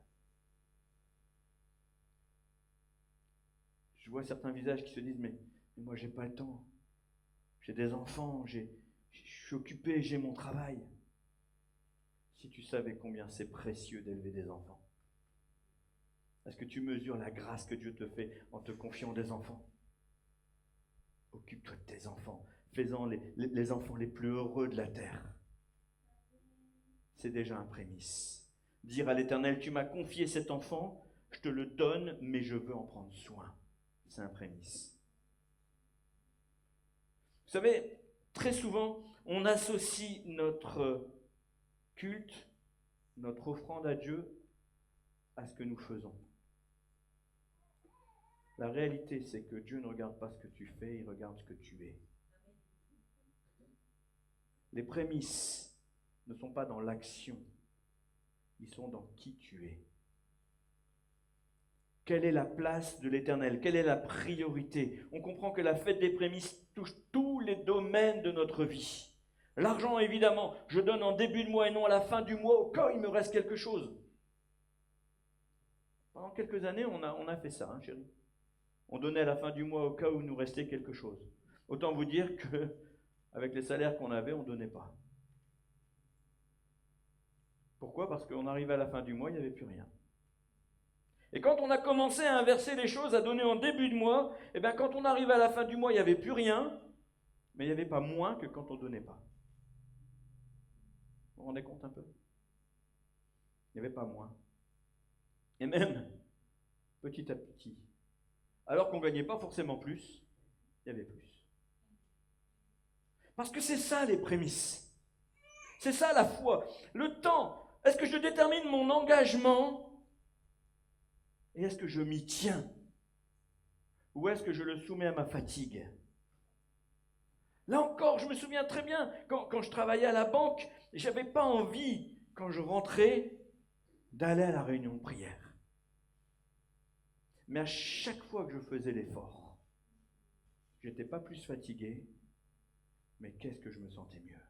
Je vois certains visages qui se disent, mais moi, j'ai pas le temps. J'ai des enfants, je suis occupé, j'ai mon travail. Si tu savais combien c'est précieux d'élever des enfants. Est-ce que tu mesures la grâce que Dieu te fait en te confiant des enfants? Occupe-toi de tes enfants. Fais-en les enfants les plus heureux de la terre. C'est déjà un prémisse. Dire à l'Éternel, tu m'as confié cet enfant, je te le donne, mais je veux en prendre soin. C'est un prémisse. Vous savez, très souvent, on associe notre culte, notre offrande à Dieu, à ce que nous faisons. La réalité, c'est que Dieu ne regarde pas ce que tu fais, il regarde ce que tu es. Les prémices ne sont pas dans l'action, ils sont dans qui tu es. Quelle est la place de l'Éternel? Quelle est la priorité? On comprend que la fête des prémices touche tous les domaines de notre vie. L'argent, évidemment, je donne en début de mois et non à la fin du mois, au cas où il me reste quelque chose. Pendant quelques années, on a fait ça, chérie. On donnait à la fin du mois au cas où il nous restait quelque chose. Autant vous dire qu'avec les salaires qu'on avait, on ne donnait pas. Pourquoi? Parce qu'on arrivait à la fin du mois, il n'y avait plus rien. Et quand on a commencé à inverser les choses, à donner en début de mois, eh bien quand on arrivait à la fin du mois, il n'y avait plus rien, mais il n'y avait pas moins que quand on ne donnait pas. Vous vous rendez compte un peu? Il n'y avait pas moins. Et même, petit à petit, alors qu'on ne gagnait pas forcément plus, il y avait plus. Parce que c'est ça les prémices. C'est ça la foi. Le temps. Est-ce que je détermine mon engagement et est-ce que je m'y tiens? Ou est-ce que je le soumets à ma fatigue? Là encore, je me souviens très bien, quand je travaillais à la banque, je n'avais pas envie, quand je rentrais, d'aller à la réunion de prière. Mais à chaque fois que je faisais l'effort, je n'étais pas plus fatigué, mais qu'est-ce que je me sentais mieux.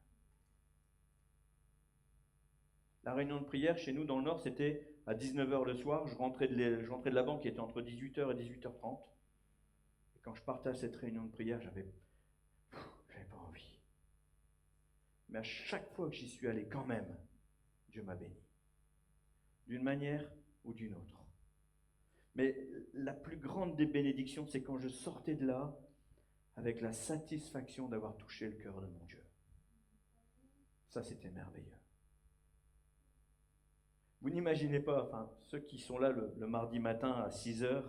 La réunion de prière, chez nous, dans le Nord, c'était à 19h le soir. Je rentrais de la banque qui était entre 18h et 18h30. Et quand je partais à cette réunion de prière, j'avais pas envie. Mais à chaque fois que j'y suis allé, quand même, Dieu m'a béni. D'une manière ou d'une autre. Mais la plus grande des bénédictions, c'est quand je sortais de là avec la satisfaction d'avoir touché le cœur de mon Dieu. Ça, c'était merveilleux. Vous n'imaginez pas, enfin, ceux qui sont là le mardi matin à 6h,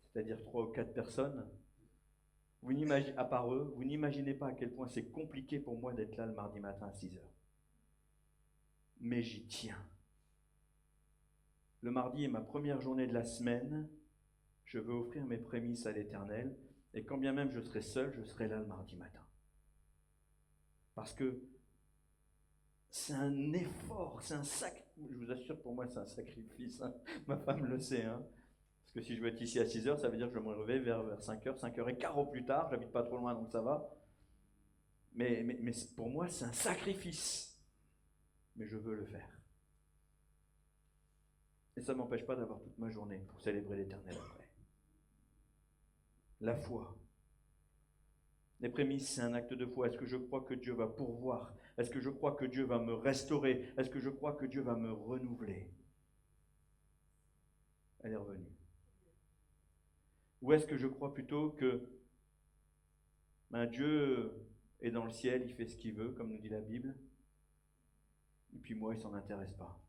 c'est-à-dire 3 ou 4 personnes, à part eux, vous n'imaginez pas à quel point c'est compliqué pour moi d'être là le mardi matin à 6h. Mais j'y tiens. Le mardi est ma première journée de la semaine. Je veux offrir mes prémices à l'Éternel. Et quand bien même je serai seul, je serai là le mardi matin. Parce que c'est un effort, c'est un je vous assure, pour moi, c'est un sacrifice. Ma femme le sait. Parce que si je veux être ici à 6h, ça veut dire que je me réveille vers 5h, 5h15 au plus tard. J'habite pas trop loin, donc ça va. mais pour moi, c'est un sacrifice. Mais je veux le faire. Et ça ne m'empêche pas d'avoir toute ma journée pour célébrer l'Éternel après. La foi. Les prémices, c'est un acte de foi. Est-ce que je crois que Dieu va pourvoir? Est-ce que je crois que Dieu va me restaurer? Est-ce que je crois que Dieu va me renouveler? Elle est revenue. Ou est-ce que je crois plutôt que Dieu est dans le ciel, il fait ce qu'il veut, comme nous dit la Bible, et puis moi, il ne s'en intéresse pas.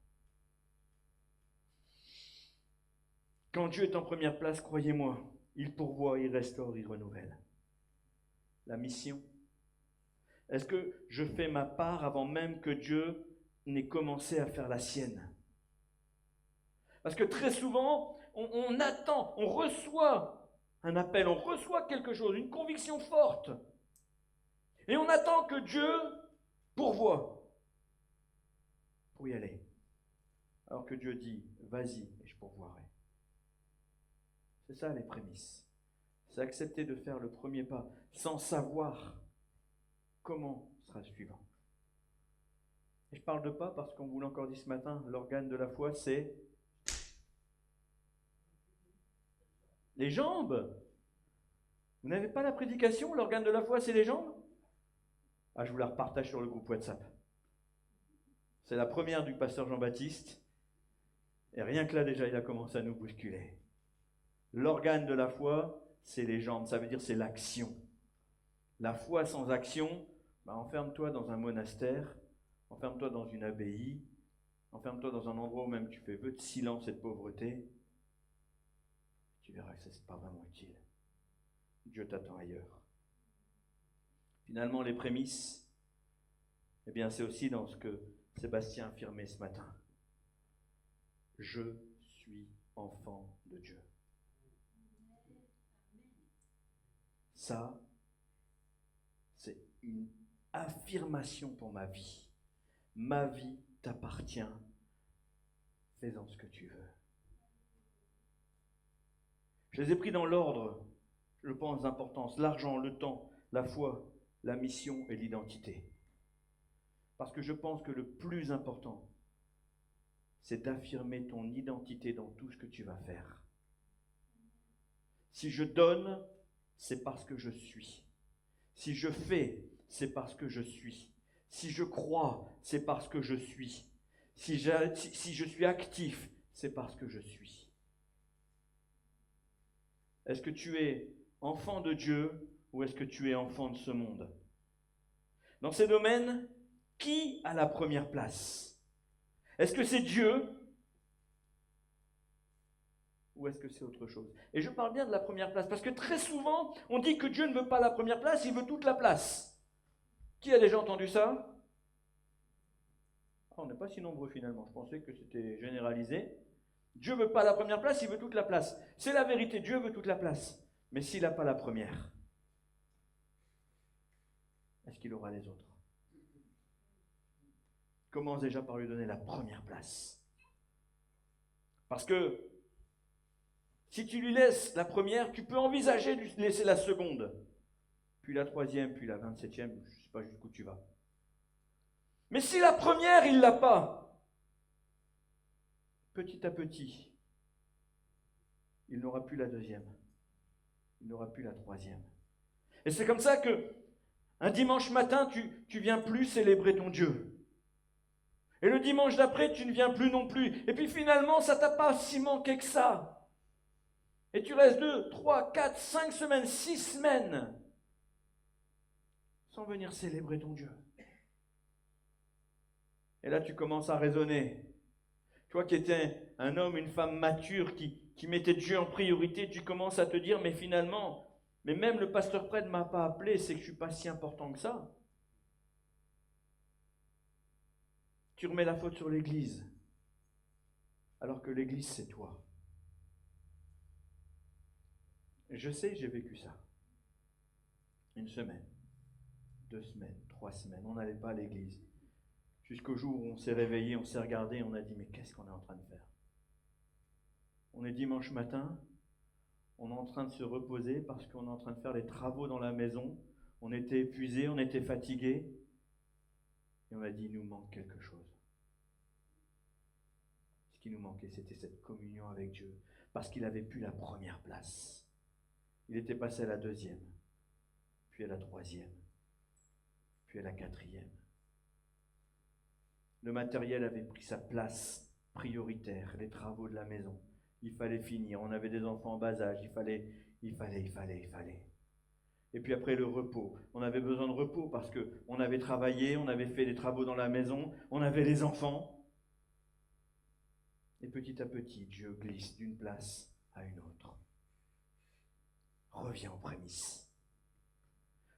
Quand Dieu est en première place, croyez-moi, il pourvoit, il restaure, il renouvelle. La mission. Est-ce que je fais ma part avant même que Dieu n'ait commencé à faire la sienne? Parce que très souvent, on attend, on reçoit un appel, on reçoit quelque chose, une conviction forte. Et on attend que Dieu pourvoie pour y aller. Alors que Dieu dit, vas-y et je pourvoirai. C'est ça les prémices. C'est accepter de faire le premier pas sans savoir comment sera le suivant. Et je parle de pas parce qu'on vous l'a encore dit ce matin, l'organe de la foi, c'est les jambes. Vous n'avez pas la prédication, l'organe de la foi, c'est les jambes? Ah, je vous la repartage sur le groupe WhatsApp. C'est la première du pasteur Jean-Baptiste. Et rien que là, déjà, il a commencé à nous bousculer. L'organe de la foi, c'est les jambes. Ça veut dire c'est l'action. La foi sans action, enferme-toi dans un monastère, enferme-toi dans une abbaye, enferme-toi dans un endroit où même tu fais vœu de silence et de pauvreté. Tu verras que ce n'est pas vraiment utile. Dieu t'attend ailleurs. Finalement, les prémices, eh bien, c'est aussi dans ce que Sébastien affirmait ce matin. Je suis enfant de Dieu. Ça, c'est une affirmation pour ma vie. Ma vie t'appartient. Fais-en ce que tu veux. Je les ai pris dans l'ordre, je pense, d'importance. L'argent, le temps, la foi, la mission et l'identité. Parce que je pense que le plus important, c'est d'affirmer ton identité dans tout ce que tu vas faire. Si je donne, c'est parce que je suis. Si je fais, c'est parce que je suis. Si je crois, c'est parce que je suis. Si je suis actif, c'est parce que je suis. Est-ce que tu es enfant de Dieu ou est-ce que tu es enfant de ce monde? Dans ces domaines, qui a la première place? Est-ce que c'est Dieu ou est-ce que c'est autre chose? Et je parle bien de la première place parce que très souvent, on dit que Dieu ne veut pas la première place, il veut toute la place. Qui a déjà entendu ça? On n'est pas si nombreux finalement, je pensais que c'était généralisé. Dieu ne veut pas la première place, il veut toute la place. C'est la vérité, Dieu veut toute la place. Mais s'il n'a pas la première, est-ce qu'il aura les autres? Commence déjà par lui donner la première place. Parce que si tu lui laisses la première, tu peux envisager de lui laisser la seconde, puis la troisième, puis la 27e, je ne sais pas jusqu'où tu vas. Mais si la première, il ne l'a pas, petit à petit, il n'aura plus la deuxième, il n'aura plus la troisième. Et c'est comme ça que un dimanche matin, tu viens plus célébrer ton Dieu. Et le dimanche d'après, tu ne viens plus non plus. Et puis finalement, ça t'a pas si manqué que ça. Et tu restes 2, 3, 4, 5 semaines, 6 semaines sans venir célébrer ton Dieu. Et là, tu commences à raisonner. Toi qui étais un homme, une femme mature, qui mettait Dieu en priorité, tu commences à te dire, mais finalement, mais même le pasteur prêtre ne m'a pas appelé, c'est que je ne suis pas si important que ça. Tu remets la faute sur l'Église, alors que l'Église, c'est toi. Je sais, j'ai vécu ça. 1 semaine, 2 semaines, 3 semaines, on n'allait pas à l'église. Jusqu'au jour où on s'est réveillé, on s'est regardé, on a dit, mais qu'est-ce qu'on est en train de faire? On est dimanche matin, on est en train de se reposer parce qu'on est en train de faire les travaux dans la maison. On était épuisés, on était fatigués. Et on a dit, il nous manque quelque chose. Ce qui nous manquait, c'était cette communion avec Dieu. Parce qu'il avait pu la première place. Il était passé à la deuxième, puis à la troisième, puis à la quatrième. Le matériel avait pris sa place prioritaire, les travaux de la maison. Il fallait finir, on avait des enfants en bas âge, il fallait. Et puis après le repos, on avait besoin de repos parce qu'on avait travaillé, on avait fait des travaux dans la maison, on avait les enfants. Et petit à petit, Dieu glisse d'une place à une autre. Reviens aux prémices.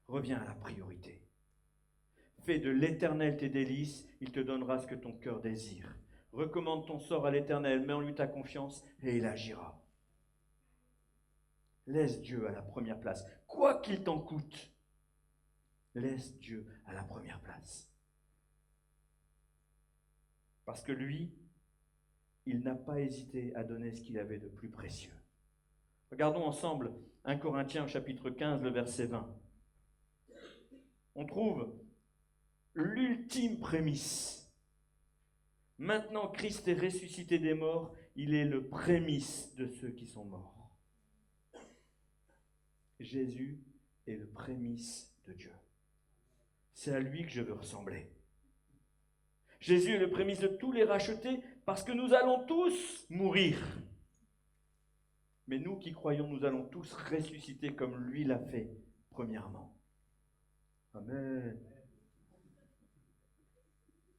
Reviens à la priorité. Fais de l'Éternel tes délices, il te donnera ce que ton cœur désire. Recommande ton sort à l'Éternel, mets en lui ta confiance et il agira. Laisse Dieu à la première place, quoi qu'il t'en coûte. Laisse Dieu à la première place. Parce que lui, il n'a pas hésité à donner ce qu'il avait de plus précieux. Regardons ensemble 1 Corinthiens chapitre 15, le verset 20. On trouve l'ultime prémisse. Maintenant, Christ est ressuscité des morts, il est le prémisse de ceux qui sont morts. Jésus est le prémisse de Dieu. C'est à lui que je veux ressembler. Jésus est le prémisse de tous les rachetés parce que nous allons tous mourir. Mais nous qui croyons, nous allons tous ressusciter comme lui l'a fait premièrement. Amen.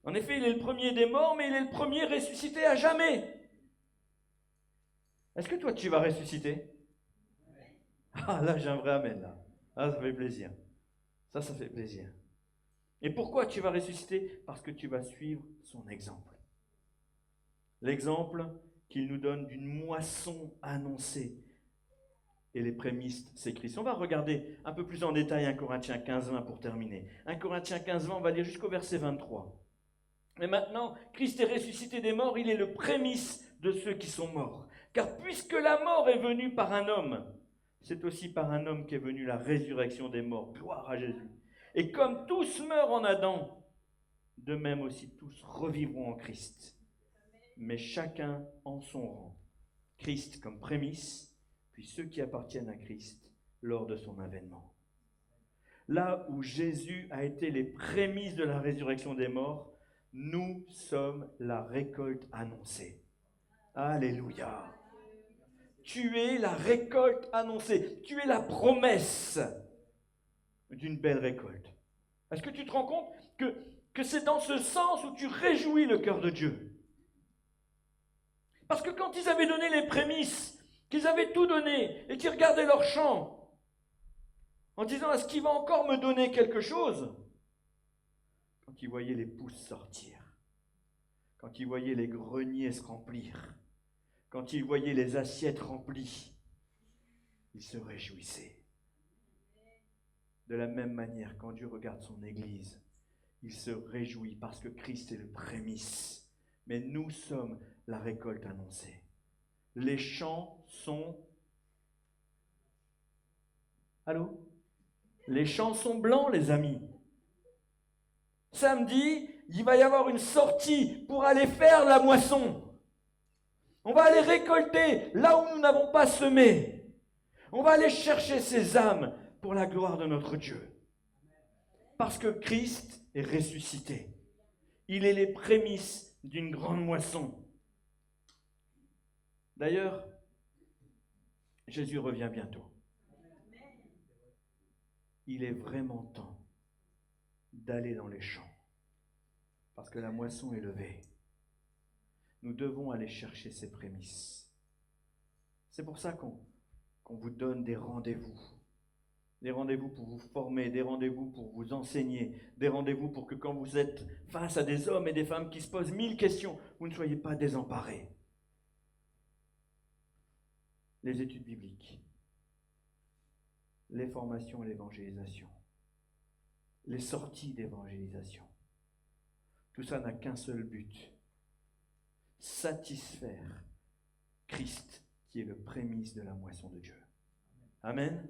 En effet, il est le premier des morts, mais il est le premier ressuscité à jamais. Est-ce que toi, tu vas ressusciter? Ah, là, j'ai un vrai amen, là. Ah, ça fait plaisir. Ça fait plaisir. Et pourquoi tu vas ressusciter? Parce que tu vas suivre son exemple. L'exemple qu'il nous donne d'une moisson annoncée. Et les prémices s'écrivent. On va regarder un peu plus en détail 1 Corinthiens 15, 20 pour terminer. 1 Corinthiens 15, 20, on va lire jusqu'au verset 23. Mais maintenant, Christ est ressuscité des morts, il est le prémisse de ceux qui sont morts. Car puisque la mort est venue par un homme, c'est aussi par un homme qu'est venue la résurrection des morts. Gloire à Jésus. Et comme tous meurent en Adam, de même aussi tous revivront en Christ. Mais chacun en son rang. Christ comme prémisse, puis ceux qui appartiennent à Christ lors de son avènement. Là où Jésus a été les prémices de la résurrection des morts, nous sommes la récolte annoncée. Alléluia. Tu es la récolte annoncée. Tu es la promesse d'une belle récolte. Est-ce que tu te rends compte que c'est dans ce sens où tu réjouis le cœur de Dieu? Parce que quand ils avaient donné les prémices, qu'ils avaient tout donné et qu'ils regardaient leur champ en disant, est-ce qu'il va encore me donner quelque chose? Quand ils voyaient les pousses sortir, quand ils voyaient les greniers se remplir, quand ils voyaient les assiettes remplies, ils se réjouissaient. De la même manière, quand Dieu regarde son Église, il se réjouit parce que Christ est le prémisse. Mais nous sommes la récolte annoncée. Les champs sont... Allô? Les champs sont blancs, les amis. Samedi, il va y avoir une sortie pour aller faire la moisson. On va aller récolter là où nous n'avons pas semé. On va aller chercher ces âmes pour la gloire de notre Dieu. Parce que Christ est ressuscité. Il est les prémices d'une grande moisson. D'ailleurs, Jésus revient bientôt. Il est vraiment temps d'aller dans les champs. Parce que la moisson est levée. Nous devons aller chercher ces prémices. C'est pour ça qu'on vous donne des rendez-vous. Des rendez-vous pour vous former, des rendez-vous pour vous enseigner, des rendez-vous pour que quand vous êtes face à des hommes et des femmes qui se posent 1000 questions, vous ne soyez pas désemparés. Les études bibliques, les formations et l'évangélisation, les sorties d'évangélisation. Tout ça n'a qu'un seul but, satisfaire Christ qui est le prémisse de la moisson de Dieu. Amen.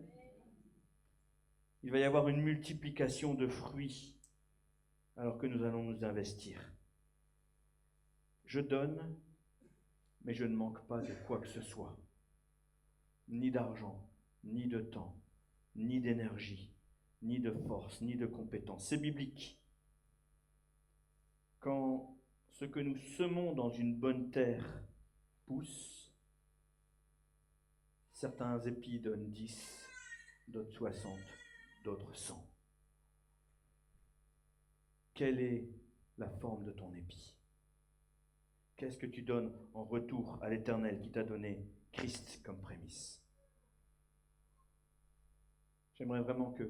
Il va y avoir une multiplication de fruits alors que nous allons nous investir. Je donne, mais je ne manque pas de quoi que ce soit. Ni d'argent, ni de temps, ni d'énergie, ni de force, ni de compétences. C'est biblique. Quand ce que nous semons dans une bonne terre pousse, certains épis donnent 10, d'autres 60, d'autres 100. Quelle est la forme de ton épi? Qu'est-ce que tu donnes en retour à l'Éternel qui t'a donné Christ comme prémisse? J'aimerais vraiment que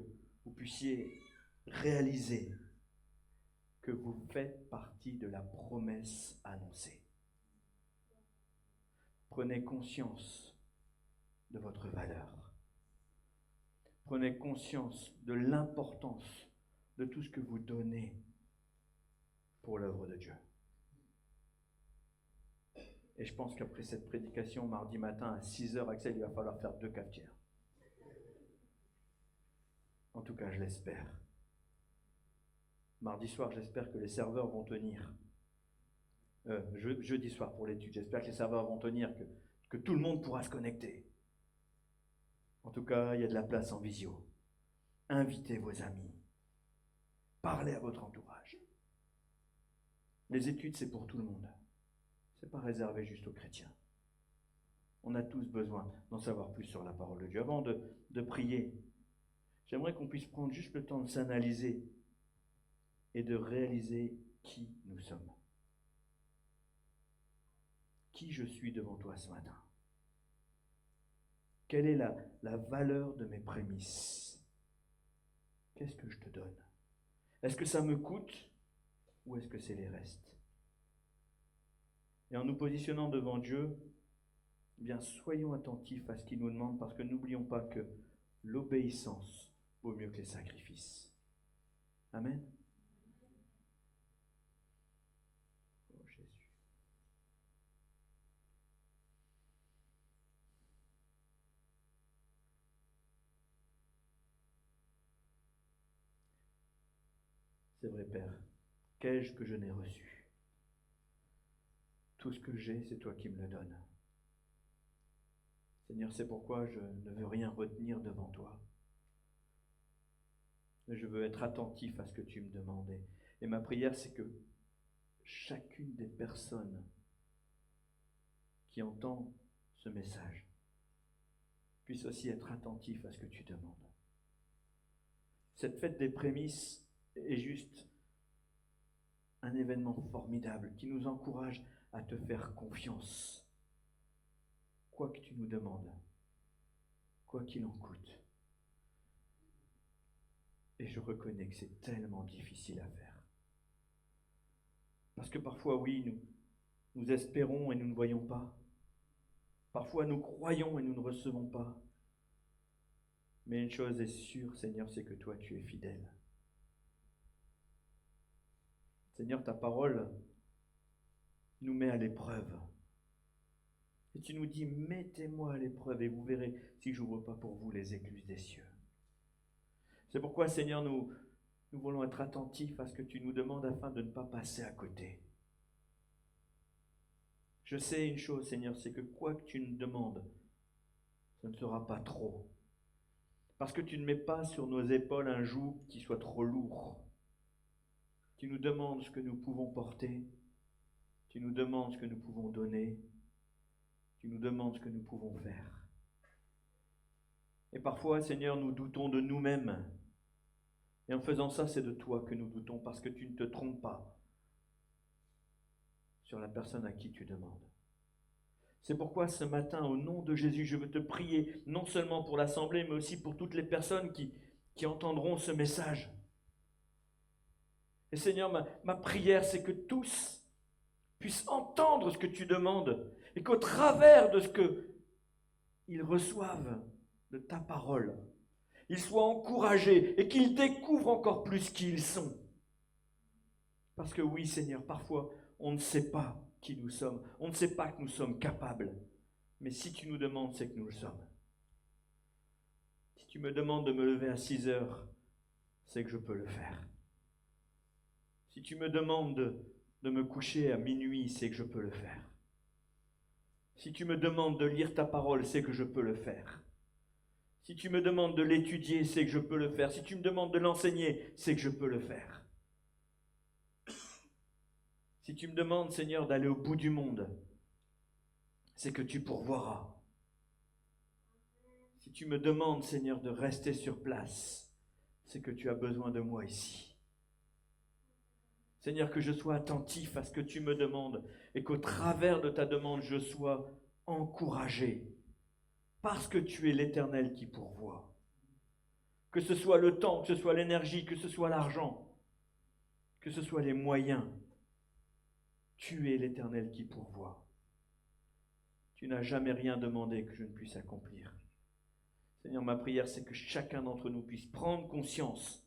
vous puissiez réaliser que vous faites partie de la promesse annoncée. Prenez conscience de votre valeur. Prenez conscience de l'importance de tout ce que vous donnez pour l'œuvre de Dieu. Et je pense qu'après cette prédication, mardi matin à 6h, Axel, il va falloir faire 2 cafetières. En tout cas, je l'espère. Mardi soir, j'espère que les serveurs vont tenir. Jeudi soir pour l'étude, j'espère que les serveurs vont tenir, que tout le monde pourra se connecter. En tout cas, il y a de la place en visio. Invitez vos amis. Parlez à votre entourage. Les études, c'est pour tout le monde. Ce n'est pas réservé juste aux chrétiens. On a tous besoin d'en savoir plus sur la parole de Dieu. Avant de prier, j'aimerais qu'on puisse prendre juste le temps de s'analyser et de réaliser qui nous sommes. Qui je suis devant toi ce matin? Quelle est la valeur de mes prémices? Qu'est-ce que je te donne? Est-ce que ça me coûte ou est-ce que c'est les restes? Et en nous positionnant devant Dieu, eh bien, soyons attentifs à ce qu'il nous demande, parce que n'oublions pas que l'obéissance vaut mieux que les sacrifices. Amen. Oh Jésus. C'est vrai, Père. Qu'ai-je que je n'ai reçu? Tout ce que j'ai, c'est toi qui me le donnes. Seigneur, c'est pourquoi je ne veux rien retenir devant toi. Je veux être attentif à ce que tu me demandais. Et ma prière, c'est que chacune des personnes qui entend ce message puisse aussi être attentif à ce que tu demandes. Cette fête des prémices est juste un événement formidable qui nous encourage à te faire confiance. Quoi que tu nous demandes, quoi qu'il en coûte. Et je reconnais que c'est tellement difficile à faire. Parce que parfois, oui, nous espérons et nous ne voyons pas. Parfois, nous croyons et nous ne recevons pas. Mais une chose est sûre, Seigneur, c'est que toi, tu es fidèle. Seigneur, ta parole nous met à l'épreuve. Et tu nous dis, mettez-moi à l'épreuve et vous verrez si je n'ouvre pas pour vous les écluses des cieux. C'est pourquoi, Seigneur, nous voulons être attentifs à ce que tu nous demandes afin de ne pas passer à côté. Je sais une chose, Seigneur, c'est que quoi que tu nous demandes, ce ne sera pas trop. Parce que tu ne mets pas sur nos épaules un joug qui soit trop lourd. Tu nous demandes ce que nous pouvons porter. Tu nous demandes ce que nous pouvons donner. Tu nous demandes ce que nous pouvons faire. Et parfois, Seigneur, nous doutons de nous-mêmes. Et en faisant ça, c'est de toi que nous doutons, parce que tu ne te trompes pas sur la personne à qui tu demandes. C'est pourquoi ce matin, au nom de Jésus, je veux te prier, non seulement pour l'Assemblée, mais aussi pour toutes les personnes qui entendront ce message. Et Seigneur, ma prière, c'est que tous puissent entendre ce que tu demandes, et qu'au travers de ce qu'ils reçoivent de ta parole, ils soient encouragés et qu'ils découvrent encore plus qui ils sont. Parce que oui, Seigneur, parfois, on ne sait pas qui nous sommes. On ne sait pas que nous sommes capables. Mais si tu nous demandes, c'est que nous le sommes. Si tu me demandes de me lever à 6 heures, c'est que je peux le faire. Si tu me demandes de me coucher à minuit, c'est que je peux le faire. Si tu me demandes de lire ta parole, c'est que je peux le faire. Si tu me demandes de l'étudier, c'est que je peux le faire. Si tu me demandes de l'enseigner, c'est que je peux le faire. Si tu me demandes, Seigneur, d'aller au bout du monde, c'est que tu pourvoiras. Si tu me demandes, Seigneur, de rester sur place, c'est que tu as besoin de moi ici. Seigneur, que je sois attentif à ce que tu me demandes et qu'au travers de ta demande, je sois encouragé parce que tu es l'Éternel qui pourvoit. Que ce soit le temps, que ce soit l'énergie, que ce soit l'argent, que ce soit les moyens, tu es l'Éternel qui pourvoit. Tu n'as jamais rien demandé que je ne puisse accomplir. Seigneur, ma prière, c'est que chacun d'entre nous puisse prendre conscience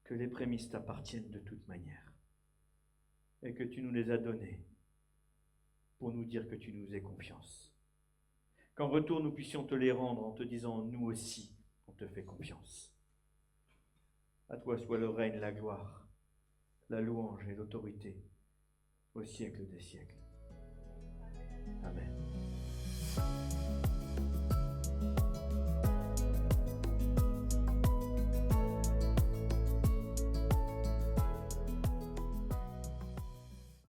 que les prémices t'appartiennent de toute manière et que tu nous les as données pour nous dire que tu nous aies confiance. Qu'en retour, nous puissions te les rendre en te disant, nous aussi, on te fait confiance. À toi soit le règne, la gloire, la louange et l'autorité au siècle des siècles.